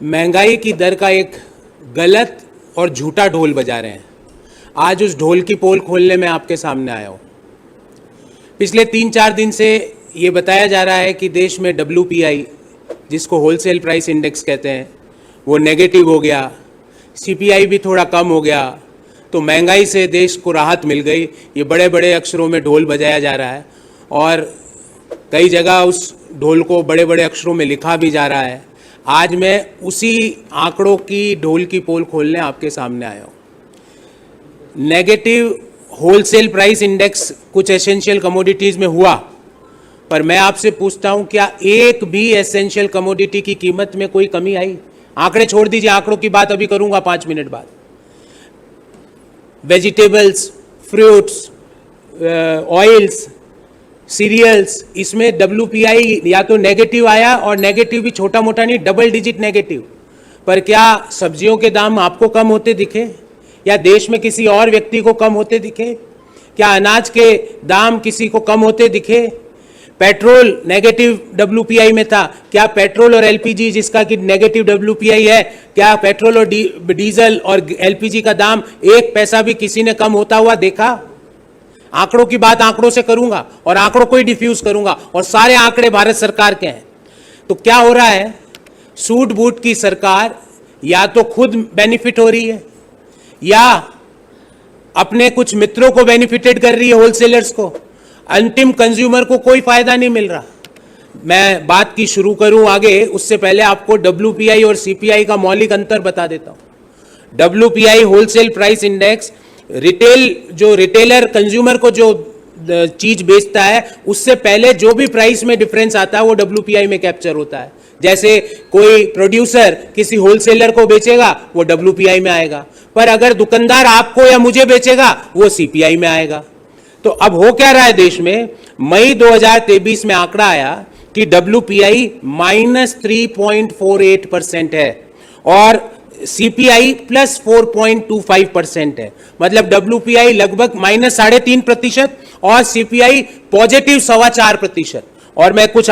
महंगाई की दर का एक गलत और झूठा ढोल बजा रहे हैं। आज उस ढोल की पोल खोलने में आपके सामने आया हूँ। पिछले 3-4 दिन से ये बताया जा रहा है कि देश में WPI, जिसको होलसेल प्राइस इंडेक्स कहते हैं, वो नेगेटिव हो गया, CPI भी थोड़ा कम हो गया, तो महंगाई से देश को राहत मिल गई। ये बड़े बड़े अक्षरों में ढोल बजाया जा रहा है और कई जगह उस ढोल को बड़े बड़े अक्षरों में लिखा भी जा रहा है। आज मैं उसी आंकड़ों की ढोल की पोल खोलने आपके सामने आया हूँ। नेगेटिव होलसेल प्राइस इंडेक्स कुछ एसेंशियल कमोडिटीज़ में हुआ, पर मैं आपसे पूछता हूँ, क्या एक भी एसेंशियल कमोडिटी की कीमत में कोई कमी आई? आंकड़े छोड़ दीजिए, आंकड़ों की बात अभी करूँगा 5 मिनट बाद। वेजिटेबल्स, फ्रूट्स, ऑयल्स, सीरियल्स, इसमें WPI या तो नेगेटिव आया, और नेगेटिव भी छोटा मोटा नहीं, डबल डिजिट नेगेटिव। पर क्या सब्जियों के दाम आपको कम होते दिखे, या देश में किसी और व्यक्ति को कम होते दिखे? क्या अनाज के दाम किसी को कम होते दिखे? पेट्रोल नेगेटिव WPI में था, क्या पेट्रोल और LPG, जिसका कि नेगेटिव WPI है, क्या पेट्रोल और डीजल और LPG का दाम 1 पैसा भी किसी ने कम होता हुआ देखा? आंकड़ों की बात आंकड़ों से करूंगा और आंकड़ों को ही डिफ्यूज करूंगा, और सारे आंकड़े भारत सरकार के हैं। तो क्या हो रहा है? सूट बूट की सरकार या तो खुद बेनिफिट हो रही है, या अपने कुछ मित्रों को बेनिफिटेड कर रही है, होलसेलर्स को। अंतिम कंज्यूमर को कोई फायदा नहीं मिल रहा। मैं बात की शुरू करूं आगे, उससे पहले आपको WPI और CPI का मौलिक अंतर बता देता हूं। WPI wholesale price index retailer consumer को जो चीज बेचता है, उससे पहले जो भी प्राइस में डिफरेंस आता है वो WPI में कैप्चर होता है। जैसे कोई प्रोड्यूसर किसी होलसेलर को बेचेगा, वो WPI में आएगा, पर अगर दुकानदार आपको या मुझे बेचेगा, वो CPI में आएगा। तो अब हो क्या रहा है देश में? मई 2023 में आंकड़ा आया कि WPI -3.48% है और CPI +4.25% है। मतलब WPI लगभग -3.5% और CPI पॉजिटिव 4.25%। और मैं कुछ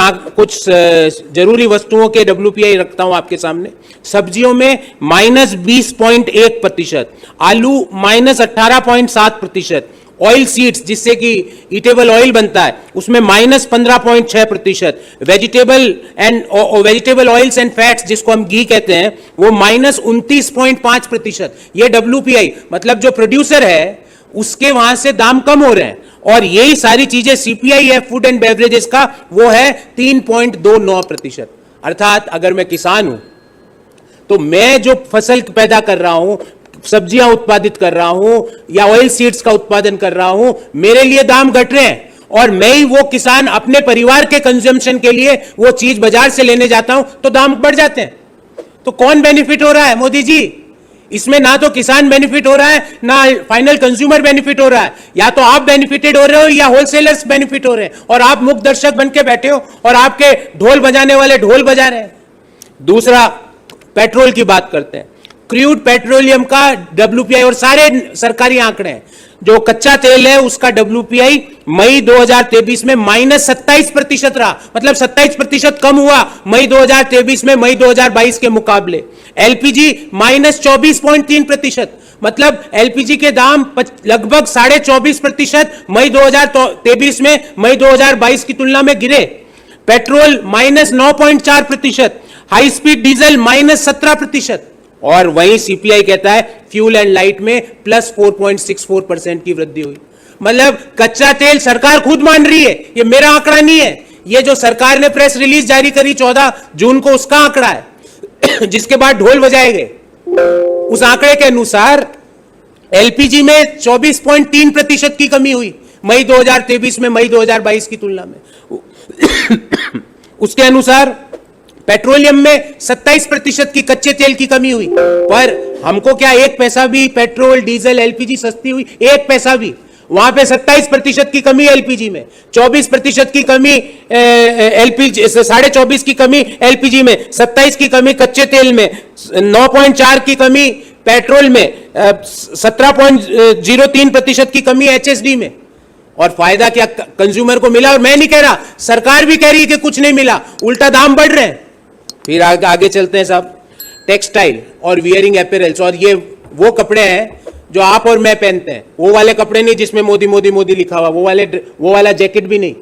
जरूरी वस्तुओं के WPI रखता हूं आपके सामने। सब्जियों में -20.1%, आलू -18.7%, ऑयल सीड्स, जिससे कि ईटेबल ऑयल बनता है, उसमें -15.6%, वेजिटेबल ऑयल्स एंड फैट्स, जिसको हम घी कहते हैं, वो -29.5%। ये WPI मतलब जो प्रोड्यूसर है उसके वहां से दाम कम हो रहे हैं। और यही सारी चीजें CPI है फूड एंड बेवरेजेस का, वो है 3.29%। अर्थात अगर मैं किसान हूं तो मैं जो फसल पैदा कर रहा हूं, सब्जियां उत्पादित कर रहा हूं या ऑयल सीड्स का उत्पादन कर रहा हूं, मेरे लिए दाम घट रहे हैं, और मैं ही वो किसान अपने परिवार के कंजम्पशन के लिए वो चीज बाजार से लेने जाता हूं तो दाम बढ़ जाते हैं। तो कौन बेनिफिट हो रहा है? मोदी जी। इसमें ना तो किसान बेनिफिट हो रहा है, ना फाइनल कंज्यूमर बेनिफिट हो रहा है। या तो आप बेनिफिटेड हो रहे हो या होलसेलर्स बेनिफिट हो रहे हैं, और आप मुख्य दर्शक बन के बैठे हो और आपके ढोल बजाने वाले ढोल बजा रहे हैं। दूसरा, पेट्रोल की बात करते हैं। क्रूड पेट्रोलियम का WPI, और सारे सरकारी आंकड़े हैं, जो कच्चा तेल है उसका WPI मई 2023 में -27% रहा। मतलब 27% कम हुआ मई 2023 में मई 2022 के मुकाबले। LPG -24.3%, मतलब LPG के दाम लगभग 24.5% मई 2023 में मई 2022 की तुलना में गिरे। पेट्रोल -9.4%, हाई स्पीड डीजल -17%, और वहीं CPI कहता है फ्यूल एंड लाइट में +4.64% की वृद्धि हुई। मतलब कच्चा तेल सरकार खुद मान रही है, ये मेरा आंकड़ा नहीं है, ये जो सरकार ने प्रेस रिलीज जारी करी 14 जून को, उसका आंकड़ा है जिसके बाद ढोल बजाए गए। उस आंकड़े के अनुसार LPG में 24.3% की कमी हुई मई 2023 में मई 2022 की तुलना में। उसके अनुसार पेट्रोलियम में 27% की कच्चे तेल की कमी हुई। पर हमको क्या 1 पैसा भी पेट्रोल, डीजल, LPG सस्ती हुई? 1 पैसा भी। वहां पे 27% की कमी LPG में, 24% की कमी LPG, 24.5% की कमी LPG में, 27% की कमी कच्चे तेल में, 9.4% की कमी पेट्रोल में, 17.03% की कमी HSD में। और फायदा क्या कंज्यूमर को मिला? और मैं नहीं कह रहा, सरकार भी कह रही है कि कुछ नहीं मिला, उल्टा दाम बढ़ रहे हैं। फिर आगे चलते हैं साहब। टेक्सटाइल और वियरिंग अपैरल्स, और ये वो कपड़े हैं जो आप और मैं पहनते हैं, वो वाले कपड़े नहीं जिसमें मोदी मोदी मोदी लिखा हुआ, वो वाला जैकेट भी नहीं,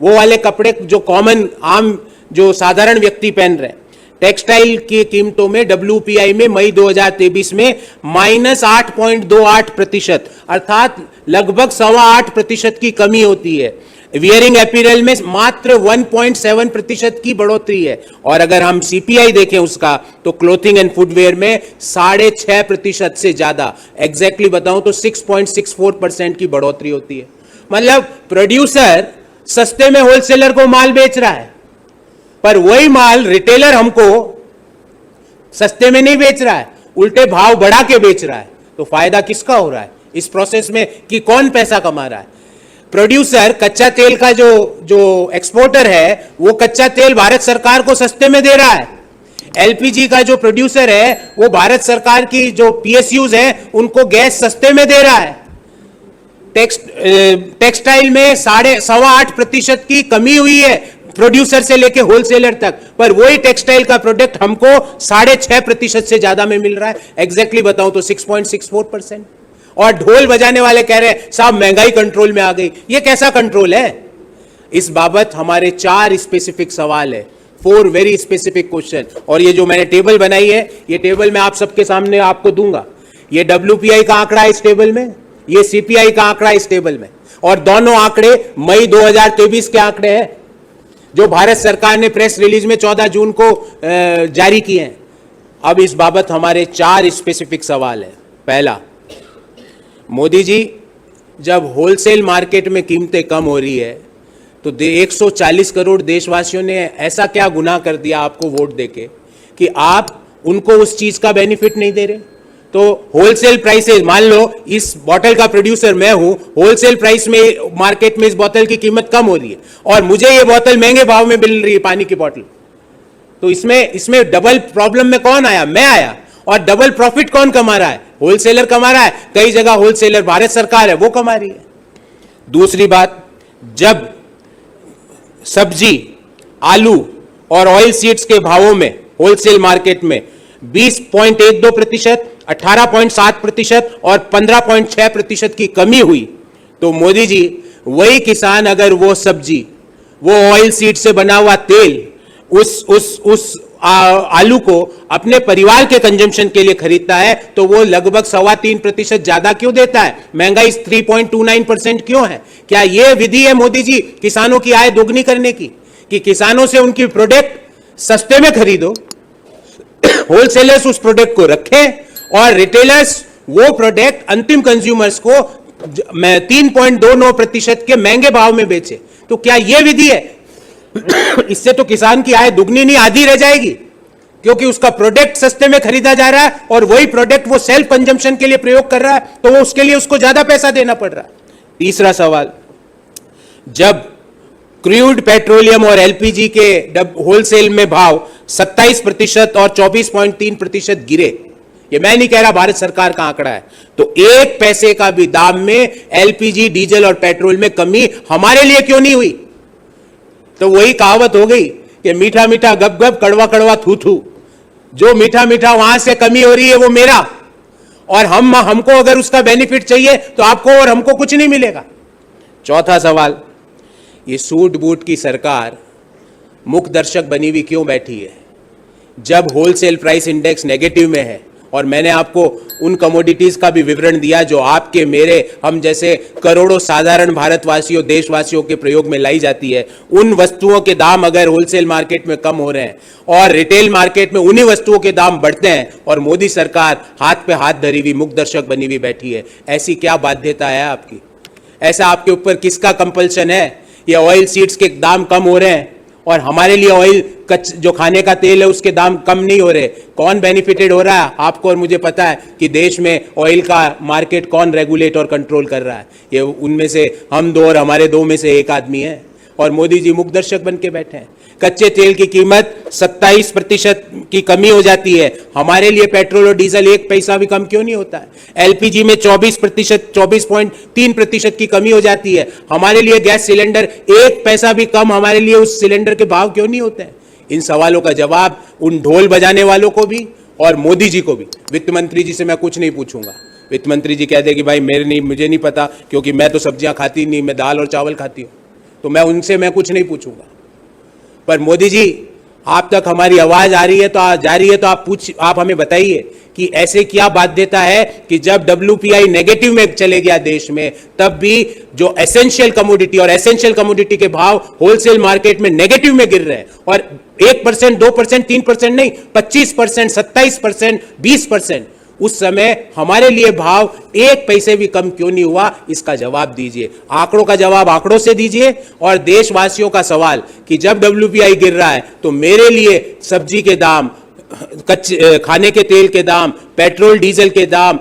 वो वाले कपड़े जो कॉमन आम जो साधारण व्यक्ति पहन रहे हैं। टेक्सटाइल की कीमतों में WPI में मई 2023 में -8.28%, अर्थात लगभग 8.25% की कमी होती है। वियरिंग अपीरल में मात्र 1.7% की बढ़ोतरी है, और अगर हम CPI देखें उसका, तो क्लोथिंग एंड फुटवेयर में 6.5% से ज्यादा, एग्जैक्टली बताऊं तो 6.64% की बढ़ोतरी होती है। मतलब प्रोड्यूसर सस्ते में होलसेलर को माल बेच रहा है, पर वही माल रिटेलर हमको सस्ते में नहीं बेच रहा है, उल्टे भाव बढ़ा के बेच रहा है। तो फायदा किसका हो रहा है इस प्रोसेस में, कि कौन पैसा कमा रहा है? प्रोड्यूसर कच्चा तेल का जो एक्सपोर्टर है, वो कच्चा तेल भारत सरकार को सस्ते में दे रहा है। LPG का जो प्रोड्यूसर है, वो भारत सरकार की जो PSUs है उनको गैस सस्ते में दे रहा है। टेक्सटाइल में 8.25% की कमी हुई है प्रोड्यूसर से लेके होलसेलर तक, पर वही टेक्सटाइल का प्रोडक्ट हमको 6.5% से ज्यादा में मिल रहा है, एग्जैक्टली बताऊं तो 6.64%। और ढोल बजाने वाले कह रहे हैं साहब महंगाई कंट्रोल में आ गई। ये कैसा कंट्रोल है? इस बाबत हमारे 4 स्पेसिफिक सवाल है, 4 वेरी स्पेसिफिक क्वेश्चन, और ये जो मैंने टेबल बनाई है, ये टेबल मैं आप सबके सामने आपको दूंगा। ये WPI का आंकड़ा है इस टेबल में, ये CPI का आंकड़ा इस टेबल में, और दोनों आंकड़े मई 2023 के आंकड़े हैं जो भारत सरकार ने प्रेस रिलीज में 14 जून को जारी किए हैं। अब इस बाबत हमारे 4 स्पेसिफिक सवाल है। पहला, मोदी जी, जब होलसेल मार्केट में कीमतें कम हो रही है तो 140 करोड़ देशवासियों ने ऐसा क्या गुनाह कर दिया आपको वोट देके कि आप उनको उस चीज का बेनिफिट नहीं दे रहे? तो होलसेल प्राइसेस, मान लो इस बोतल का प्रोड्यूसर मैं हूं, होलसेल प्राइस में मार्केट में इस बोतल की कीमत कम हो रही है और मुझे ये बोतल महंगे भाव में मिल रही है, पानी की बोतल, तो इसमें डबल प्रॉब्लम में कौन आया? मैं आया। और डबल प्रॉफिट कौन कमा रहा है? होलसेलर कमा रहा है। कई जगह होलसेलर भारत सरकार है, वो कमा रही है। दूसरी बात, जब सब्जी, आलू और ऑयल सीड्स के भावों में होलसेल मार्केट में 20.12%, 18.7% और 15.6% की कमी हुई, तो मोदी जी, वही किसान अगर वो सब्जी, वो ऑयल सीड से बना हुआ तेल उस आलू को अपने परिवार के कंजम्पशन के लिए खरीदता है, तो वो लगभग 3.25% ज्यादा क्यों देता है? महंगाई 3.29% क्यों है? क्या यह विधि है मोदी जी किसानों की आय दोगुनी करने की, कि किसानों से उनकी प्रोडक्ट सस्ते में खरीदो, होलसेलर्स उस प्रोडक्ट को रखें और रिटेलर्स वो प्रोडक्ट अंतिम कंज्यूमर्स को 3.29% के महंगे भाव में बेचे? तो क्या यह विधि है? इससे तो किसान की आय दुगनी नहीं आधी रह जाएगी, क्योंकि उसका प्रोडक्ट सस्ते में खरीदा जा रहा है और वही प्रोडक्ट वो सेल्फ कंजम्पशन के लिए प्रयोग कर रहा है, तो वो उसके लिए उसको ज्यादा पैसा देना पड़ रहा है। तीसरा सवाल, जब क्रूड पेट्रोलियम और LPG के होलसेल में भाव 27% और 24.3% गिरे, ये मैं नहीं कह रहा, भारत सरकार का आंकड़ा है, तो 1 पैसे का भी दाम में LPG, डीजल और पेट्रोल में कमी हमारे लिए क्यों नहीं हुई? तो वही कहावत हो गई कि मीठा मीठा गप गप, कड़वा कड़वा थू थू। जो मीठा मीठा वहां से कमी हो रही है वो मेरा, और हमको अगर उसका बेनिफिट चाहिए तो आपको और हमको कुछ नहीं मिलेगा। चौथा सवाल, ये सूट बूट की सरकार मुख दर्शक बनी हुई क्यों बैठी है जब होलसेल प्राइस इंडेक्स नेगेटिव में है? और मैंने आपको उन कमोडिटीज का भी विवरण दिया जो आपके, मेरे, हम जैसे करोड़ों साधारण भारतवासियों, देशवासियों के प्रयोग में लाई जाती है। उन वस्तुओं के दाम अगर होलसेल मार्केट में कम हो रहे हैं और रिटेल मार्केट में उन्हीं वस्तुओं के दाम बढ़ते हैं, और मोदी सरकार हाथ पे हाथ धरी हुई मुख दर्शक बनी हुई बैठी है, ऐसी क्या बाध्यता है आपकी? ऐसा आपके ऊपर किसका कंपल्शन है? ये ऑयल सीड्स के दाम कम हो रहे हैं और हमारे लिए ऑयल जो खाने का तेल है उसके दाम कम नहीं हो रहे, कौन बेनिफिटेड हो रहा है? आपको और मुझे पता है कि देश में ऑयल का मार्केट कौन रेगुलेट और कंट्रोल कर रहा है। ये उनमें से हम दो और हमारे दो में से एक आदमी है, और मोदी जी मुख दर्शक बन के बैठे हैं। कच्चे तेल की कीमत 27% की कमी हो जाती है, हमारे लिए पेट्रोल और डीजल 1 पैसा भी कम क्यों नहीं होता है? LPG में 24.3% की कमी हो जाती है, हमारे लिए गैस सिलेंडर 1 पैसा भी कम, हमारे लिए उस सिलेंडर के भाव क्यों नहीं होते हैं? इन सवालों का जवाब उन ढोल बजाने वालों को भी और मोदी जी को भी। वित्त मंत्री जी से मैं कुछ नहीं पूछूंगा, वित्त मंत्री जी कह दे कि भाई मुझे नहीं पता, क्योंकि मैं तो सब्जियां खाती नहीं, मैं दाल और चावल खाती हूं, तो मैं उनसे मैं कुछ नहीं पूछूंगा। पर मोदी जी, आप तक हमारी आवाज आ रही है तो आप हमें बताइए कि ऐसे क्या बाध्यता है कि जब WPI नेगेटिव में चले गया देश में, तब भी जो एसेंशियल कमोडिटी और एसेंशियल कमोडिटी के भाव होलसेल मार्केट में नेगेटिव में गिर रहे हैं, और 1%, 2%, 3% नहीं, 25%, 27%, 20%, उस समय हमारे लिए भाव 1 पैसे भी कम क्यों नहीं हुआ? इसका जवाब दीजिए। आंकड़ों का जवाब आंकड़ों से दीजिए, और देशवासियों का सवाल कि जब WPI गिर रहा है तो मेरे लिए सब्जी के दाम, खाने के तेल के दाम, पेट्रोल डीजल के दाम,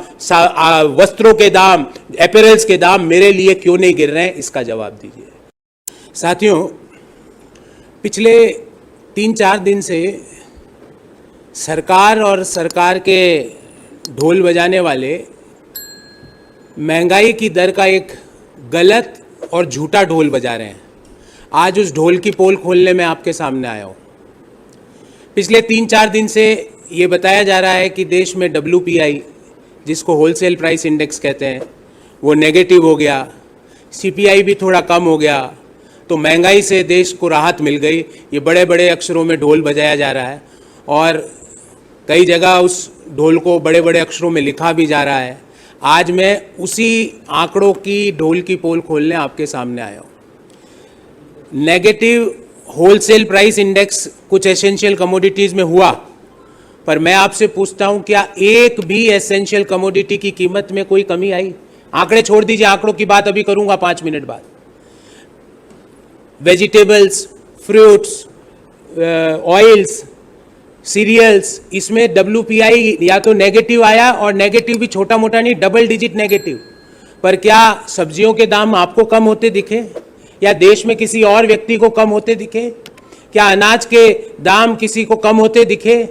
वस्त्रों के दाम, अपैरल्स के दाम मेरे लिए क्यों नहीं गिर रहे हैं? इसका जवाब दीजिए। साथियों, पिछले 3-4 दिन से सरकार और सरकार के ढोल बजाने वाले महंगाई की दर का एक गलत और झूठा ढोल बजा रहे हैं। आज उस ढोल की पोल खोलने में आपके सामने आया हूं। पिछले 3-4 दिन से ये बताया जा रहा है कि देश में WPI, जिसको होलसेल प्राइस इंडेक्स कहते हैं, वो नेगेटिव हो गया, CPI भी थोड़ा कम हो गया, तो महंगाई से देश को राहत मिल गई। ये बड़े बड़े अक्षरों में ढोल बजाया जा रहा है, और कई जगह उस ढोल को बड़े बड़े अक्षरों में लिखा भी जा रहा है। आज मैं उसी आंकड़ों की ढोल की पोल खोलने आपके सामने आया हूं। नेगेटिव होलसेल प्राइस इंडेक्स कुछ एसेंशियल कमोडिटीज में हुआ, पर मैं आपसे पूछता हूं, क्या एक भी एसेंशियल कमोडिटी की कीमत में कोई कमी आई? आंकड़े छोड़ दीजिए, आंकड़ों की बात अभी करूंगा 5 मिनट बाद। वेजिटेबल्स, फ्रूट्स, ऑयल्स, सीरियल्स, इसमें WPI या तो नेगेटिव आया, और नेगेटिव भी छोटा मोटा नहीं, डबल डिजिट नेगेटिव। पर क्या सब्जियों के दाम आपको कम होते दिखे, या देश में किसी और व्यक्ति को कम होते दिखे? क्या अनाज के दाम किसी को कम होते दिखे?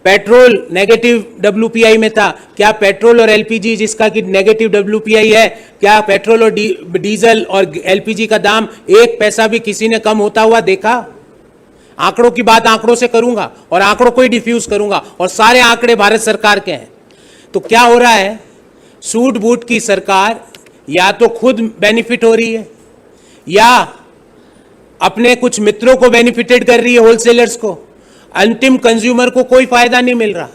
पेट्रोल नेगेटिव WPI में था, क्या पेट्रोल और LPG, जिसका कि नेगेटिव WPI है, क्या पेट्रोल और डीजल और LPG का दाम 1 पैसा भी किसी ने कम होता हुआ देखा? आंकड़ों की बात आंकड़ों से करूंगा, और आंकड़ों को ही डिफ्यूज करूंगा, और सारे आंकड़े भारत सरकार के हैं। तो क्या हो रहा है? सूट बूट की सरकार या तो खुद बेनिफिट हो रही है, या अपने कुछ मित्रों को बेनिफिटेड कर रही है, होलसेलर्स को। अंतिम कंज्यूमर को कोई फायदा नहीं मिल रहा।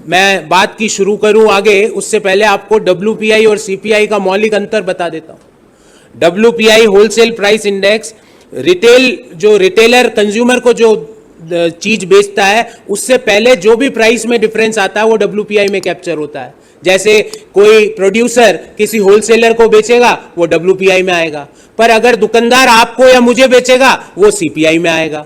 मैं बात की शुरू करूं आगे, उससे पहले आपको WPI और CPI का मौलिक अंतर बता देता हूं। WPI wholesale price index retailer consumer को जो चीज बेचता है, उससे पहले जो भी प्राइस में डिफरेंस आता है वो WPI में कैप्चर होता है। जैसे कोई प्रोड्यूसर किसी होलसेलर को बेचेगा, वो WPI में आएगा, पर अगर दुकानदार आपको या मुझे बेचेगा, वो CPI में आएगा।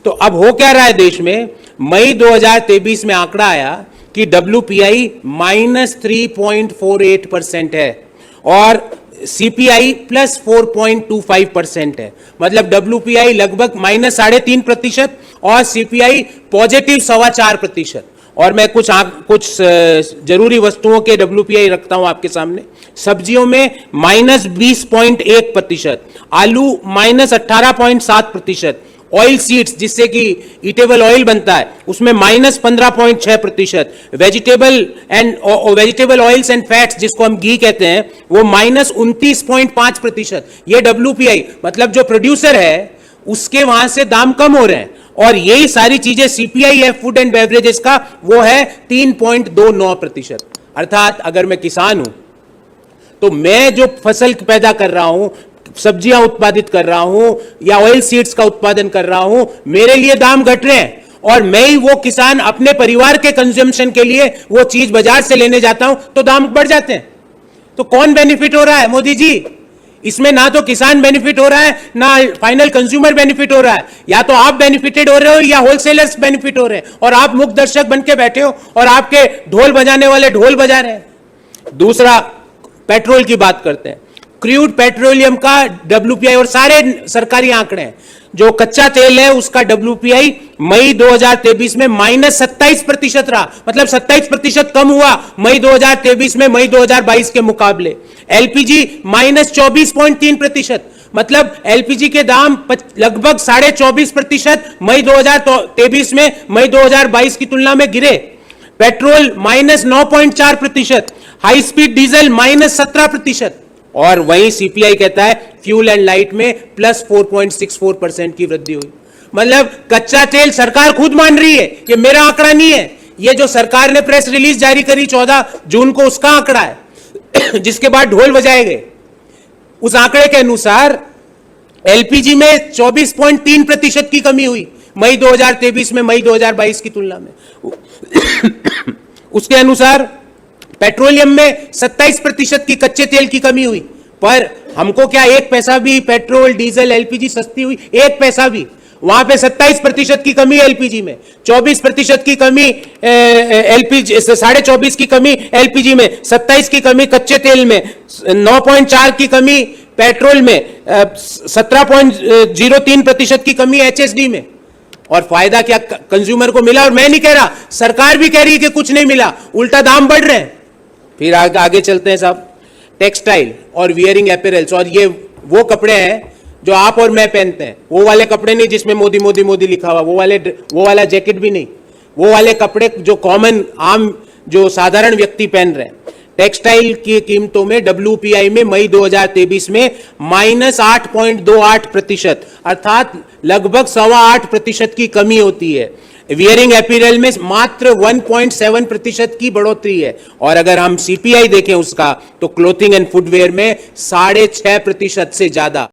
तो अब हो क्या रहा है देश में? मई 2023 में आंकड़ा आया कि WPI -3.48% है, और CPI +4.25% है। मतलब WPI लगभग -3.5% और CPI पॉजिटिव 4.25%। और मैं कुछ जरूरी वस्तुओं के WPI रखता हूं आपके सामने। सब्जियों में -20.1%, आलू -18.7%, ऑयल सीड्स, जिससे कि ईटेबल ऑयल बनता है, उसमें -15.6%, वेजिटेबल ऑयल्स एंड फैट्स, जिसको हम घी कहते हैं, वो -29.5%। ये WPI मतलब जो प्रोड्यूसर है उसके वहां से दाम कम हो रहे हैं। और यही सारी चीजें CPI है फूड एंड बेवरेजेस का, वो है 3.29%। अर्थात अगर मैं किसान हूं तो मैं जो फसल पैदा कर रहा हूं, सब्जियां उत्पादित कर रहा हूं या ऑयल सीड्स का उत्पादन कर रहा हूं, मेरे लिए दाम घट रहे हैं, और मैं ही वो किसान अपने परिवार के कंजम्पशन के लिए वो चीज बाजार से लेने जाता हूं तो दाम बढ़ जाते हैं। तो कौन बेनिफिट हो रहा है? मोदी जी। इसमें ना तो किसान बेनिफिट हो रहा है, ना फाइनल कंज्यूमर बेनिफिट हो रहा है। या तो आप बेनिफिटेड हो रहे हो या होलसेलर्स बेनिफिट हो रहे हैं, और आप मुख्य दर्शक बन के बैठे हो और आपके ढोल बजाने वाले ढोल बजा रहे हैं। दूसरा, पेट्रोल की बात करते हैं। क्रूड पेट्रोलियम का WPI, और सारे सरकारी आंकड़े हैं, जो कच्चा तेल है उसका WPI मई 2023 में -27% रहा। मतलब 27% कम हुआ मई 2023 में मई 2022 के मुकाबले। LPG -24.3%, मतलब LPG के दाम लगभग 24.5% मई 2023 में मई 2022 की तुलना में गिरे। पेट्रोल -9.4%, हाई स्पीड डीजल -17%, और वहीं सीपीआई कहता है फ्यूल एंड लाइट में +4.64% की वृद्धि हुई। मतलब कच्चा तेल सरकार खुद मान रही है, ये मेरा आंकड़ा नहीं है, ये जो सरकार ने प्रेस रिलीज जारी करी 14 जून को, उसका आंकड़ा है जिसके बाद ढोल बजाए गए। उस आंकड़े के अनुसार एलपीजी में 24.3% की कमी हुई मई 2023 में मई 2022 की तुलना में। उसके अनुसार पेट्रोलियम में 27% की कच्चे तेल की कमी हुई, पर हमको क्या एक पैसा भी पेट्रोल डीजल एलपीजी सस्ती हुई? एक पैसा भी। वहां पे 27% की कमी एलपीजी में, 24% की कमी एलपीजी, 24.5% की कमी एलपीजी में, 27% की कमी कच्चे तेल में, 9.4% की कमी पेट्रोल में, 17.03% की कमी एचएसडी में। और फायदा क्या कंज्यूमर को मिला? और मैं नहीं कह रहा, सरकार भी कह रही है कि कुछ नहीं मिला, उल्टा दाम बढ़ रहे हैं। फिर आगे चलते हैं साहब, टेक्सटाइल और वियरिंग अपैरल्स, और ये वो कपड़े हैं जो आप और मैं पहनते हैं, वो वाले कपड़े नहीं जिसमें मोदी मोदी मोदी लिखा हुआ, वो वाला जैकेट भी नहीं, वो वाले कपड़े जो कॉमन आम जो साधारण व्यक्ति पहन रहे हैं। टेक्सटाइल की कीमतों में डब्ल्यूपीआई में मई 2023 में -8.28%, अर्थात लगभग 8.25% की कमी होती है। वियरिंग अपैरल में मात्र 1.7% की बढ़ोतरी है, और अगर हम सीपीआई देखें उसका, तो क्लोथिंग एंड फुटवेयर में 6.5% से ज्यादा।